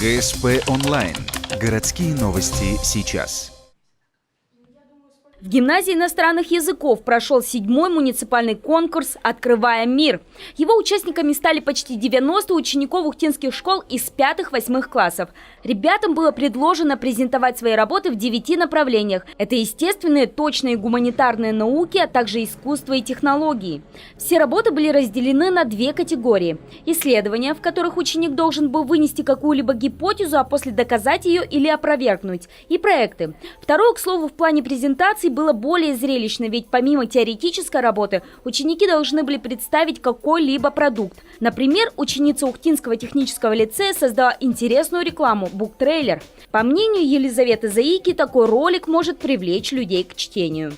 ГСП онлайн. Городские новости сейчас. В гимназии иностранных языков прошел 7-й муниципальный конкурс «Открываем мир». Его участниками стали почти 90 учеников ухтинских школ из 5-8 классов. Ребятам было предложено презентовать свои работы в 9 направлениях. Это естественные, точные гуманитарные науки, а также искусство и технологии. Все работы были разделены на 2 категории. Исследования, в которых ученик должен был вынести какую-либо гипотезу, а после доказать ее или опровергнуть. И проекты. Второе, к слову, в плане презентации было более зрелищно, ведь помимо теоретической работы ученики должны были представить какой-либо продукт. Например, ученица Ухтинского технического лицея создала интересную рекламу «Буктрейлер». По мнению Елизаветы Заики, такой ролик может привлечь людей к чтению.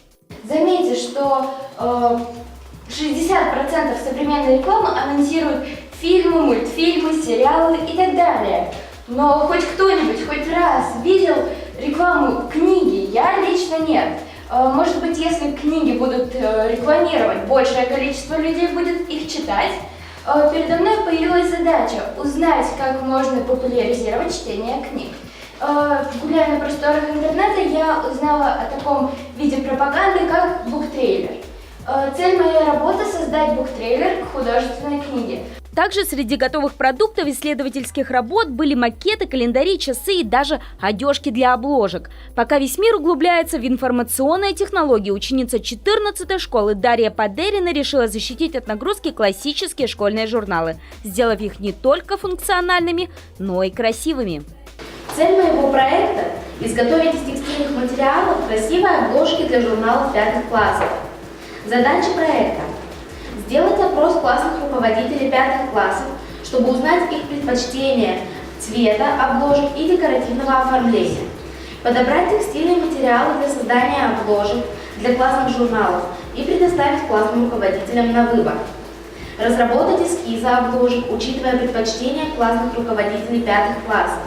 Заметьте, что 60% современной рекламы анонсируют фильмы, мультфильмы, сериалы и так далее. Но хоть кто-нибудь хоть раз видел рекламу книги? Я лично нет. Может быть, если книги будут рекламировать, большее количество людей будет их читать. Передо мной появилась задача узнать, как можно популяризировать чтение книг. Гуляя на просторах интернета, я узнала о таком виде пропаганды, как буктрейлер. Цель моей работы – создать буктрейлер к художественной книге. Также среди готовых продуктов исследовательских работ были макеты, календари, часы и даже одежки для обложек. Пока весь мир углубляется в информационные технологии, ученица 14-й школы Дарья Падерина решила защитить от нагрузки классические школьные журналы, сделав их не только функциональными, но и красивыми. Цель моего проекта – изготовить из текстильных материалов красивые обложки для журналов 5 классов. Задача проекта – сделать опрос классных руководителей 5 классов, чтобы узнать их предпочтения цвета обложек и декоративного оформления. Подобрать текстильные материалы для создания обложек для классных журналов и предоставить классным руководителям на выбор. Разработать эскизы обложек, учитывая предпочтения классных руководителей 5 классов.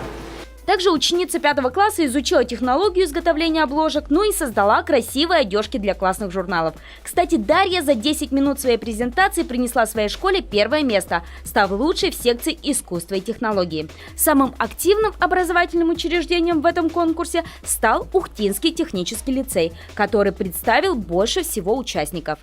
Также ученица 5 класса изучила технологию изготовления обложек, ну и создала красивые одежки для классных журналов. Кстати, Дарья за 10 минут своей презентации принесла своей школе 1-е место, став лучшей в секции искусства и технологии. Самым активным образовательным учреждением в этом конкурсе стал Ухтинский технический лицей, который представил больше всего участников.